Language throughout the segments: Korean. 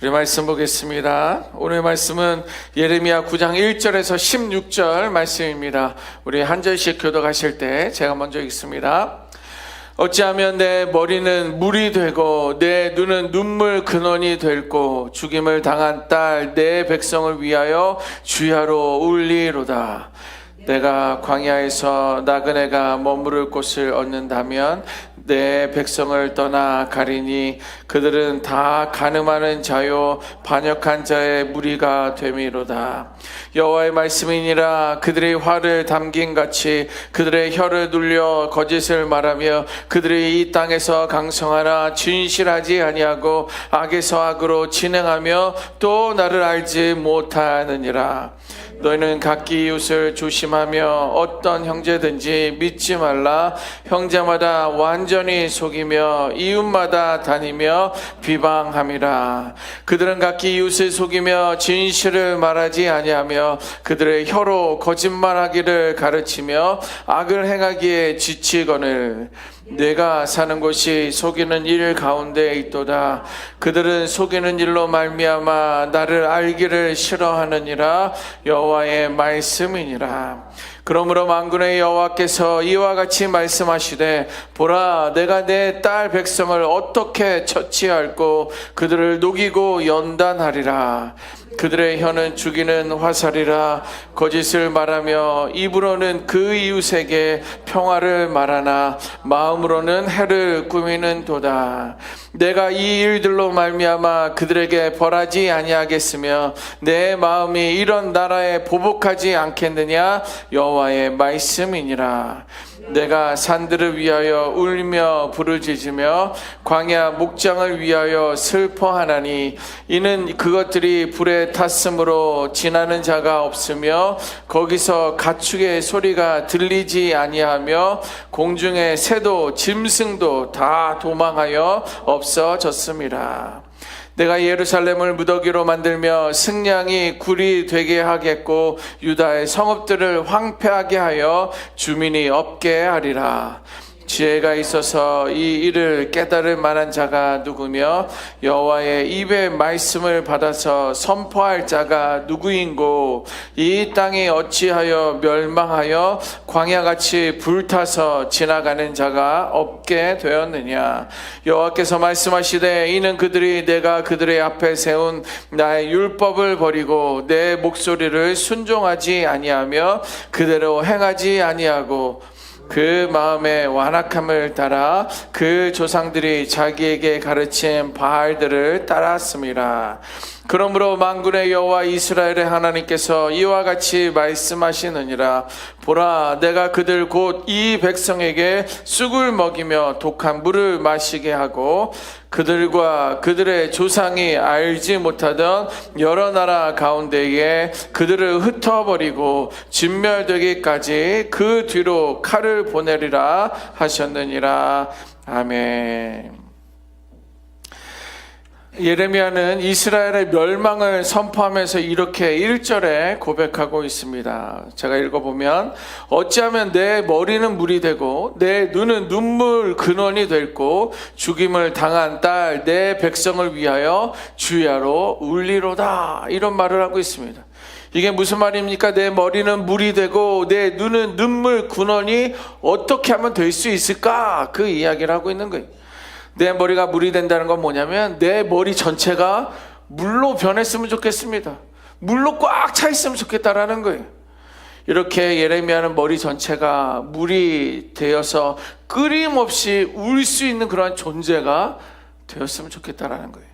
우리 말씀 보겠습니다. 오늘 말씀은 예레미야 9장 1절에서 16절 말씀입니다. 우리 한 절씩 교독하실 때 제가 먼저 읽습니다. 어찌하면 내 머리는 물이 되고 내 눈은 눈물 근원이 될고 죽임을 당한 딸 내 백성을 위하여 주야로 울리로다. 내가 광야에서 나그네가 머무를 곳을 얻는다면 내 백성을 떠나 가리니 그들은 다 간음하는 자요 반역한 자의 무리가 됨이로다. 여호와의 말씀이니라. 그들의 화를 담긴 같이 그들의 혀를 눌려 거짓을 말하며 그들이 이 땅에서 강성하나 진실하지 아니하고 악에서 악으로 진행하며 또 나를 알지 못하느니라. 너희는 각기 이웃을 조심하며 어떤 형제든지 믿지 말라. 형제마다 완전히 속이며 이웃마다 다니며 비방함이라. 그들은 각기 이웃을 속이며 진실을 말하지 아니하며 그들의 혀로 거짓말하기를 가르치며 악을 행하기에 지치거늘 내가 사는 곳이 속이는 일 가운데 있도다. 그들은 속이는 일로 말미암아 나를 알기를 싫어하느니라. 여호와의 말씀이니라. 그러므로 만군의 여호와께서 이와 같이 말씀하시되 보라, 내가 내 딸 백성을 어떻게 처치할꼬 그들을 녹이고 연단하리라. 그들의 혀는 죽이는 화살이라. 거짓을 말하며 입으로는 그 이웃에게 평화를 말하나 마음으로는 해를 꾸미는 도다. 내가 이 일들로 말미암아 그들에게 벌하지 아니하겠으며 내 마음이 이런 나라에 보복하지 않겠느냐. 여호와의 말씀이니라. 내가 산들을 위하여 울며 부르짖으며 광야 목장을 위하여 슬퍼하나니 이는 그것들이 불에 탔으므로 지나는 자가 없으며 거기서 가축의 소리가 들리지 아니하며 공중의 새도 짐승도 다 도망하여 없어졌음이라. 내가 예루살렘을 무더기로 만들며 승냥이 굴이 되게 하겠고 유다의 성읍들을 황폐하게 하여 주민이 없게 하리라. 지혜가 있어서 이 일을 깨달을 만한 자가 누구며 여호와의 입의 말씀을 받아서 선포할 자가 누구인고 이 땅이 어찌하여 멸망하여 광야같이 불타서 지나가는 자가 없게 되었느냐. 여호와께서 말씀하시되 이는 그들이 내가 그들의 앞에 세운 나의 율법을 버리고 내 목소리를 순종하지 아니하며 그대로 행하지 아니하고 그 마음의 완악함을 따라 그 조상들이 자기에게 가르친 바알들을 따랐음이라. 그러므로 만군의 여호와 이스라엘의 하나님께서 이와 같이 말씀하시느니라. 보라, 내가 그들 곧 이 백성에게 쑥을 먹이며 독한 물을 마시게 하고 그들과 그들의 조상이 알지 못하던 여러 나라 가운데에 그들을 흩어버리고 진멸되기까지 그 뒤로 칼을 보내리라 하셨느니라. 아멘. 예레미야는 이스라엘의 멸망을 선포하면서 이렇게 1절에 고백하고 있습니다. 제가 읽어보면 어찌하면 내 머리는 물이 되고 내 눈은 눈물 근원이 될고 죽임을 당한 딸 내 백성을 위하여 주야로 울리로다. 이런 말을 하고 있습니다. 이게 무슨 말입니까? 내 머리는 물이 되고 내 눈은 눈물 근원이 어떻게 하면 될 수 있을까? 그 이야기를 하고 있는 거예요. 내 머리가 물이 된다는 건 뭐냐면 내 머리 전체가 물로 변했으면 좋겠습니다. 물로 꽉 차 있으면 좋겠다라는 거예요. 이렇게 예레미야는 머리 전체가 물이 되어서 끊임없이 울 수 있는 그러한 존재가 되었으면 좋겠다라는 거예요.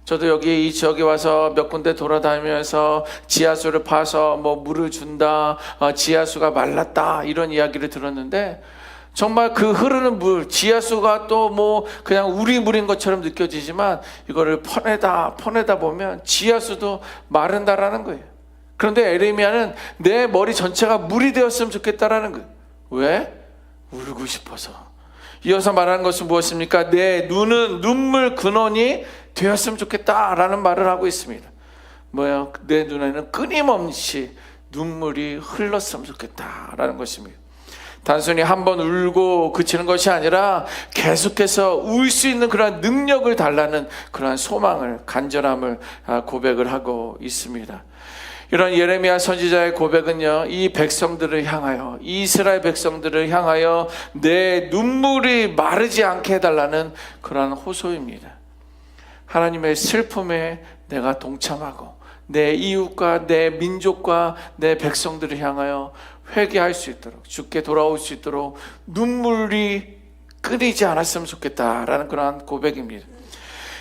저도 여기 이 지역에 와서 몇 군데 돌아다니면서 지하수를 파서 뭐 물을 준다, 지하수가 말랐다 이런 이야기를 들었는데 정말 그 흐르는 물, 지하수가 또 뭐 그냥 우리물인 것처럼 느껴지지만 이거를 퍼내다 보면 지하수도 마른다라는 거예요. 그런데 예레미야는 내 머리 전체가 물이 되었으면 좋겠다라는 거예요. 왜? 울고 싶어서. 이어서 말하는 것은 무엇입니까? 내 눈은 눈물 근원이 되었으면 좋겠다라는 말을 하고 있습니다. 뭐예요? 내 눈에는 끊임없이 눈물이 흘렀으면 좋겠다라는 것입니다. 단순히 한번 울고 그치는 것이 아니라 계속해서 울 수 있는 그러한 능력을 달라는 그러한 소망을, 간절함을 고백을 하고 있습니다. 이런 예레미야 선지자의 고백은요, 이 백성들을 향하여, 이스라엘 백성들을 향하여 내 눈물이 마르지 않게 해달라는 그러한 호소입니다. 하나님의 슬픔에 내가 동참하고 내 이웃과 내 민족과 내 백성들을 향하여 회개할 수 있도록, 주께 돌아올 수 있도록 눈물이 끊이지 않았으면 좋겠다라는 그러한 고백입니다.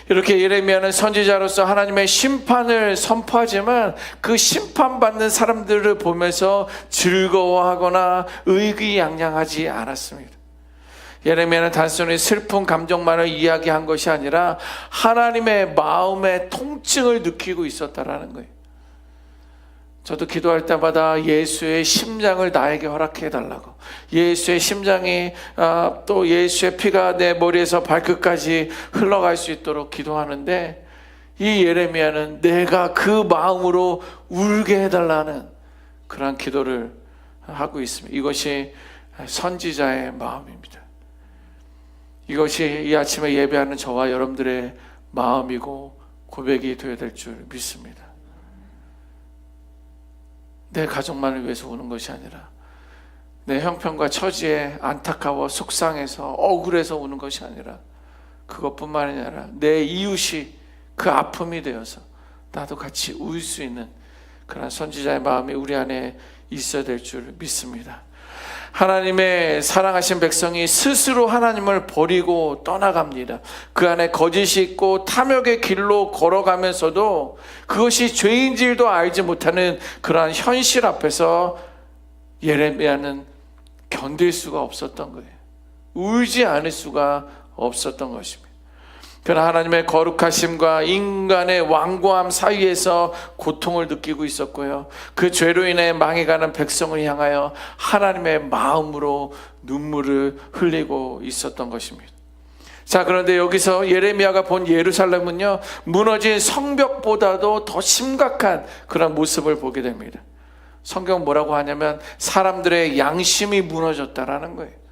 이렇게 예레미야는 선지자로서 하나님의 심판을 선포하지만 그 심판받는 사람들을 보면서 즐거워하거나 의기양양하지 않았습니다. 예레미야는 단순히 슬픈 감정만을 이야기한 것이 아니라 하나님의 마음의 통증을 느끼고 있었다라는 거예요. 저도 기도할 때마다 예수의 심장을 나에게 허락해 달라고, 예수의 심장이 또 예수의 피가 내 머리에서 발끝까지 흘러갈 수 있도록 기도하는데, 이 예레미야는 내가 그 마음으로 울게 해달라는 그러한 기도를 하고 있습니다. 이것이 선지자의 마음입니다. 이것이 이 아침에 예배하는 저와 여러분들의 마음이고 고백이 되어야 될 줄 믿습니다. 내 가족만을 위해서 우는 것이 아니라 내 형편과 처지에 안타까워 속상해서 억울해서 우는 것이 아니라 그것뿐만이 아니라 내 이웃이 그 아픔이 되어서 나도 같이 울 수 있는 그런 선지자의 마음이 우리 안에 있어야 될 줄 믿습니다. 하나님의 사랑하신 백성이 스스로 하나님을 버리고 떠나갑니다. 그 안에 거짓이 있고 탐욕의 길로 걸어가면서도 그것이 죄인지도 알지 못하는 그러한 현실 앞에서 예레미야는 견딜 수가 없었던 거예요. 울지 않을 수가 없었던 것입니다. 그러나 하나님의 거룩하심과 인간의 완고함 사이에서 고통을 느끼고 있었고요, 그 죄로 인해 망해가는 백성을 향하여 하나님의 마음으로 눈물을 흘리고 있었던 것입니다. 자, 그런데 여기서 예레미야가 본 예루살렘은요, 무너진 성벽보다도 더 심각한 그런 모습을 보게 됩니다. 성경은 뭐라고 하냐면 사람들의 양심이 무너졌다라는 거예요.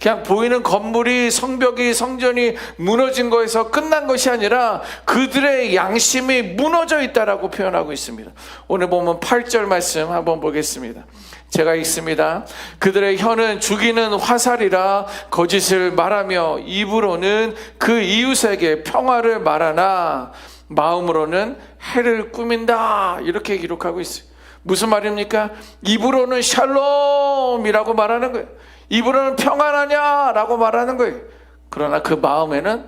그냥 보이는 건물이, 성벽이, 성전이 무너진 거에서 끝난 것이 아니라 그들의 양심이 무너져 있다라고 표현하고 있습니다. 오늘 보면 8절 말씀 한번 보겠습니다. 제가 읽습니다. 그들의 혀는 죽이는 화살이라 거짓을 말하며 입으로는 그 이웃에게 평화를 말하나 마음으로는 해를 꾸민다, 이렇게 기록하고 있어요. 무슨 말입니까? 입으로는 샬롬이라고 말하는 거예요. 입으로는 평안하냐라고 말하는 거예요. 그러나 그 마음에는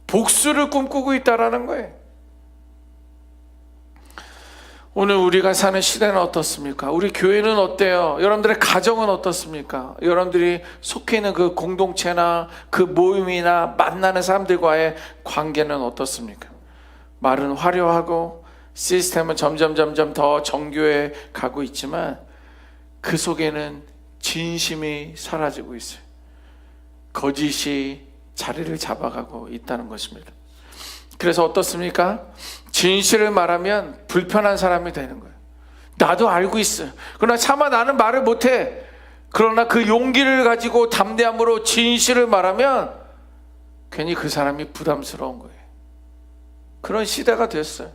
복수를 꿈꾸고 있다라는 거예요. 오늘 우리가 사는 시대는 어떻습니까? 우리 교회는 어때요? 여러분들의 가정은 어떻습니까? 여러분들이 속해 있는 그 공동체나 그 모임이나 만나는 사람들과의 관계는 어떻습니까? 말은 화려하고 시스템은 점점 더 정교해 가고 있지만 그 속에는 진심이 사라지고 있어요. 거짓이 자리를 잡아가고 있다는 것입니다. 그래서 어떻습니까? 진실을 말하면 불편한 사람이 되는 거예요. 나도 알고 있어요. 그러나 차마 나는 말을 못해. 그러나 그 용기를 가지고 담대함으로 진실을 말하면 괜히 그 사람이 부담스러운 거예요. 그런 시대가 됐어요.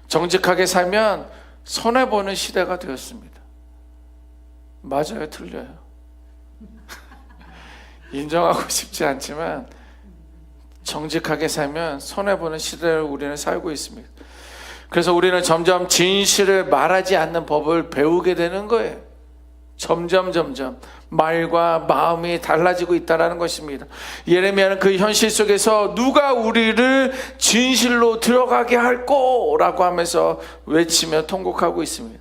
정직하게 살면 손해보는 시대가 되었습니다. 맞아요, 틀려요? 인정하고 싶지 않지만 정직하게 살면 손해보는 시대를 우리는 살고 있습니다. 그래서 우리는 점점 진실을 말하지 않는 법을 배우게 되는 거예요. 점점 말과 마음이 달라지고 있다는 것입니다. 예레미야는 그 현실 속에서 누가 우리를 진실로 들어가게 할꼬 라고 하면서 외치며 통곡하고 있습니다.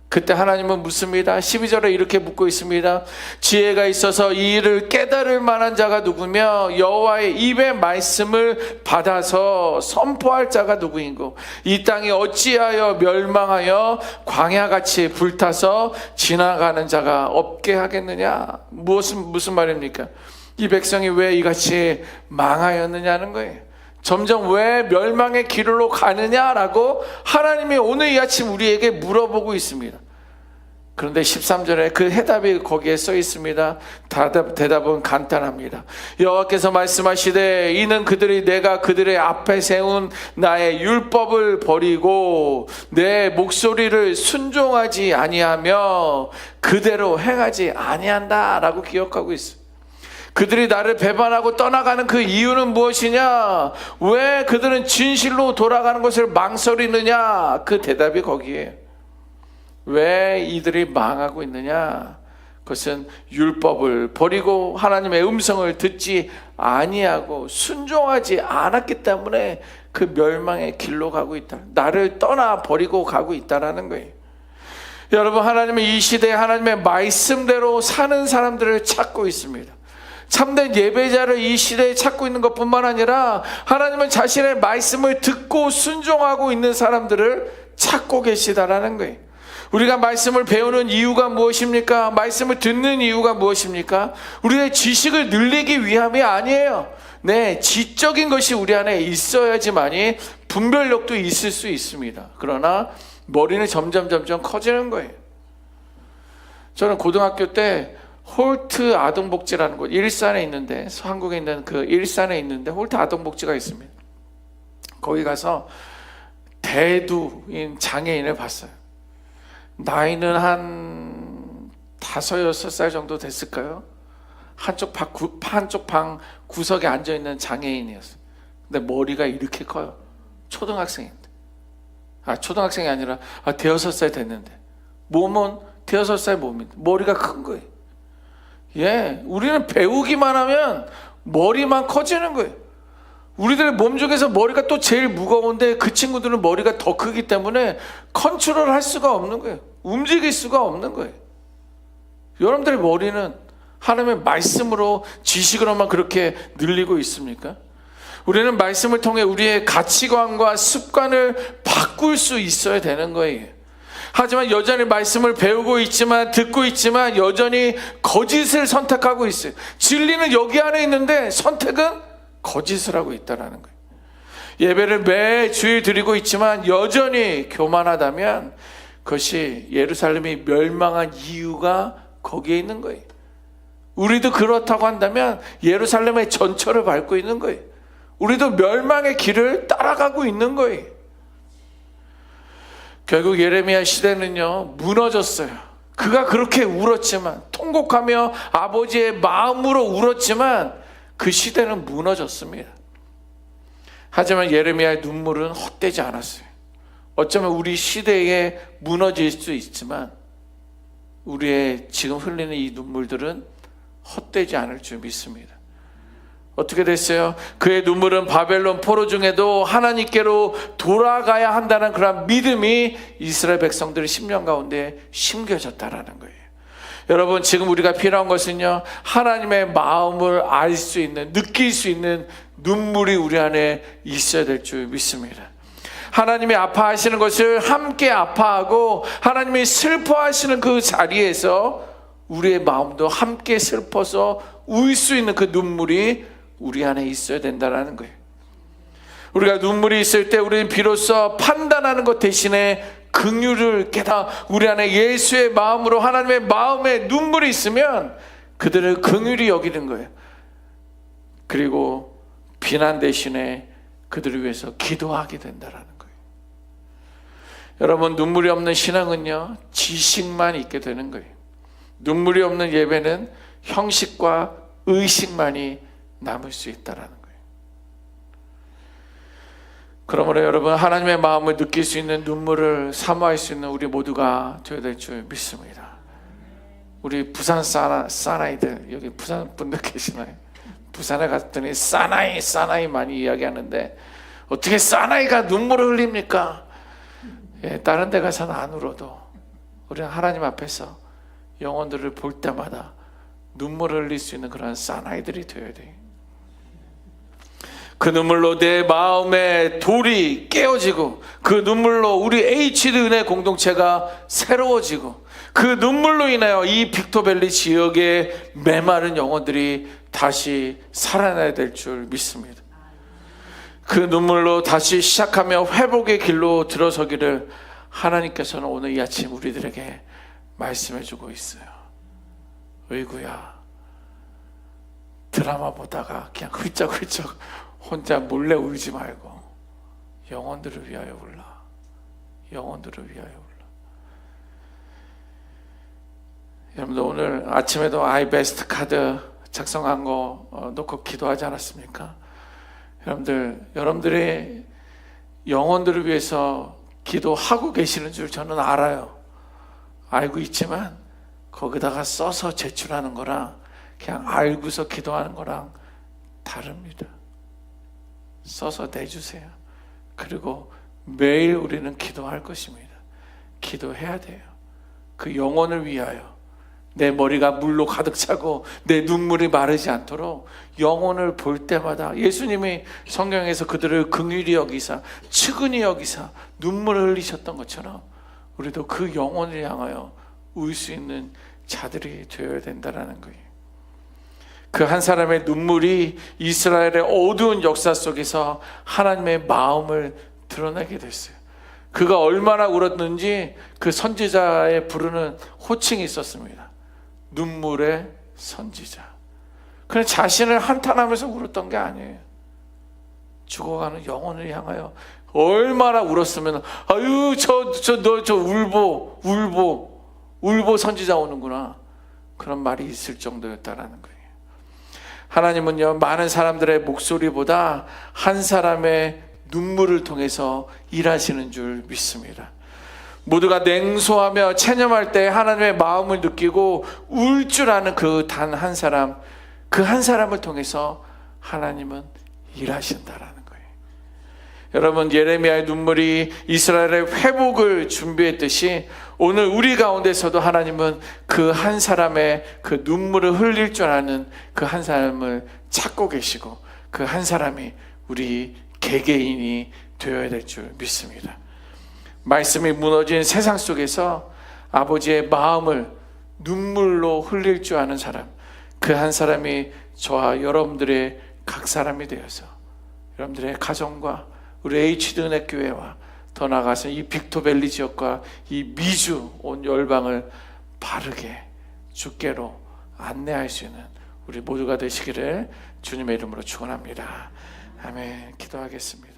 그때 하나님은 묻습니다. 12절에 이렇게 묻고 있습니다. 지혜가 있어서 이 일을 깨달을 만한 자가 누구며 여호와의 입의 말씀을 받아서 선포할 자가 누구인고 이 땅이 어찌하여 멸망하여 광야같이 불타서 지나가는 자가 없게 하겠느냐. 무슨 말입니까? 이 백성이 왜 이같이 망하였느냐는 거예요. 점점 왜 멸망의 길로 가느냐라고 하나님이 오늘 이 아침 우리에게 물어보고 있습니다. 그런데 13절에 그 해답이 거기에 써 있습니다. 대답은 간단합니다. 여호와께서 말씀하시되 이는 그들이 내가 그들의 앞에 세운 나의 율법을 버리고 내 목소리를 순종하지 아니하며 그대로 행하지 아니한다 라고 기억하고 있어요. 그들이 나를 배반하고 떠나가는 그 이유는 무엇이냐? 왜 그들은 진실로 돌아가는 것을 망설이느냐? 그 대답이 거기에요. 왜 이들이 망하고 있느냐? 그것은 율법을 버리고 하나님의 음성을 듣지 아니하고 순종하지 않았기 때문에 그 멸망의 길로 가고 있다. 나를 떠나 버리고 가고 있다라는 거예요. 여러분, 하나님은 이 시대에 하나님의 말씀대로 사는 사람들을 찾고 있습니다. 참된 예배자를 이 시대에 찾고 있는 것뿐만 아니라 하나님은 자신의 말씀을 듣고 순종하고 있는 사람들을 찾고 계시다라는 거예요. 우리가 말씀을 배우는 이유가 무엇입니까? 말씀을 듣는 이유가 무엇입니까? 우리의 지식을 늘리기 위함이 아니에요. 네, 지적인 것이 우리 안에 있어야지만이 분별력도 있을 수 있습니다. 그러나 머리는 점점 커지는 거예요. 저는 고등학교 때 홀트 아동복지라는 곳, 일산에 있는데, 한국에 있는 그 일산에 있는데 홀트 아동복지가 있습니다. 거기 가서 대두인 장애인을 봤어요. 나이는 한 5-6살 정도 됐을까요? 한쪽 방 구석에 앉아있는 장애인이었어요. 근데 머리가 이렇게 커요. 초등학생인데. 초등학생이 아니라 대여섯 살 됐는데. 몸은 대여섯 살 몸인데 머리가 큰 거예요. 예, 우리는 배우기만 하면 머리만 커지는 거예요. 우리들의 몸 중에서 머리가 또 제일 무거운데 그 친구들은 머리가 더 크기 때문에 컨트롤 할 수가 없는 거예요. 움직일 수가 없는 거예요. 여러분들의 머리는 하나님의 말씀으로, 지식으로만 그렇게 늘리고 있습니까? 우리는 말씀을 통해 우리의 가치관과 습관을 바꿀 수 있어야 되는 거예요. 하지만 여전히 말씀을 배우고 있지만, 듣고 있지만 여전히 거짓을 선택하고 있어요. 진리는 여기 안에 있는데 선택은 거짓을 하고 있다는 거예요. 예배를 매 주일 드리고 있지만 여전히 교만하다면 그것이 예루살렘이 멸망한 이유가 거기에 있는 거예요. 우리도 그렇다고 한다면 예루살렘의 전철을 밟고 있는 거예요. 우리도 멸망의 길을 따라가고 있는 거예요. 결국 예레미야 시대는요, 무너졌어요. 그가 그렇게 울었지만, 통곡하며 아버지의 마음으로 울었지만 그 시대는 무너졌습니다. 하지만 예레미야의 눈물은 헛되지 않았어요. 어쩌면 우리 시대에 무너질 수 있지만 우리의 지금 흘리는 이 눈물들은 헛되지 않을 줄 믿습니다. 어떻게 됐어요? 그의 눈물은 바벨론 포로 중에도 하나님께로 돌아가야 한다는 그런 믿음이 이스라엘 백성들의 심령 가운데 심겨졌다라는 거예요. 여러분, 지금 우리가 필요한 것은요, 하나님의 마음을 알 수 있는, 느낄 수 있는 눈물이 우리 안에 있어야 될 줄 믿습니다. 하나님이 아파하시는 것을 함께 아파하고 하나님이 슬퍼하시는 그 자리에서 우리의 마음도 함께 슬퍼서 울 수 있는 그 눈물이 우리 안에 있어야 된다는 거예요. 우리가 눈물이 있을 때 우리는 비로소 판단하는 것 대신에 긍휼을 깨달아 우리 안에 예수의 마음으로 하나님의 마음에 눈물이 있으면 그들을 긍휼히 여기는 거예요. 그리고 비난 대신에 그들을 위해서 기도하게 된다는 거예요. 여러분, 눈물이 없는 신앙은요, 지식만 있게 되는 거예요. 눈물이 없는 예배는 형식과 의식만이 남을 수 있다는 거예요. 그러므로 여러분, 하나님의 마음을 느낄 수 있는 눈물을 사모할 수 있는 우리 모두가 되어야 될 줄 믿습니다. 우리 부산 사나이들, 여기 부산 분들 계시나요? 부산에 갔더니 사나이 많이 이야기하는데 어떻게 사나이가 눈물을 흘립니까? 예, 다른 데 가서는 안 울어도 우리는 하나님 앞에서 영혼들을 볼 때마다 눈물을 흘릴 수 있는 그런 사나이들이 되어야 돼요. 그 눈물로 내 마음의 돌이 깨어지고, 그 눈물로 우리 HD 은혜 공동체가 새로워지고, 그 눈물로 인하여 이 빅토밸리 지역의 메마른 영혼들이 다시 살아나야 될 줄 믿습니다. 그 눈물로 다시 시작하며 회복의 길로 들어서기를 하나님께서는 오늘 이 아침 우리들에게 말씀해주고 있어요. 의구야, 드라마 보다가 그냥 훌쩍훌쩍 혼자 몰래 울지 말고 영혼들을 위하여 울라. 영혼들을 위하여 울라. 여러분들 오늘 아침에도 아이베스트 카드 작성한 거 놓고 기도하지 않았습니까? 여러분들의 영혼들을 위해서 기도하고 계시는 줄 저는 알아요. 알고 있지만 거기다가 써서 제출하는 거랑 그냥 알고서 기도하는 거랑 다릅니다. 써서 내주세요. 그리고 매일 우리는 기도할 것입니다. 기도해야 돼요. 그 영혼을 위하여 내 머리가 물로 가득 차고 내 눈물이 마르지 않도록 영혼을 볼 때마다 예수님이 성경에서 그들을 긍휼히 여기사 측은히 여기사 눈물을 흘리셨던 것처럼 우리도 그 영혼을 향하여 울 수 있는 자들이 되어야 된다는 거예요. 그 한 사람의 눈물이 이스라엘의 어두운 역사 속에서 하나님의 마음을 드러내게 됐어요. 그가 얼마나 울었는지 그 선지자의 부르는 호칭이 있었습니다. 눈물의 선지자. 그냥 자신을 한탄하면서 울었던 게 아니에요. 죽어가는 영혼을 향하여 얼마나 울었으면 아유 저 울보 선지자 오는구나, 그런 말이 있을 정도였다라는 거예요. 하나님은요, 많은 사람들의 목소리보다 한 사람의 눈물을 통해서 일하시는 줄 믿습니다. 모두가 냉소하며 체념할 때 하나님의 마음을 느끼고 울 줄 아는 그 단 한 사람, 그 한 사람을 통해서 하나님은 일하신다라는 거예요. 여러분, 예레미야의 눈물이 이스라엘의 회복을 준비했듯이 오늘 우리 가운데서도 하나님은 그 한 사람의 그 눈물을 흘릴 줄 아는 그 한 사람을 찾고 계시고 그 한 사람이 우리 개개인이 되어야 될 줄 믿습니다. 말씀이 무너진 세상 속에서 아버지의 마음을 눈물로 흘릴 줄 아는 사람, 그 한 사람이 저와 여러분들의 각 사람이 되어서 여러분들의 가정과 우리 HD 은혜교회와 더 나아가서 이 빅토밸리 지역과 이 미주 온 열방을 바르게 주께로 안내할 수 있는 우리 모두가 되시기를 주님의 이름으로 축원합니다. 아멘. 기도하겠습니다.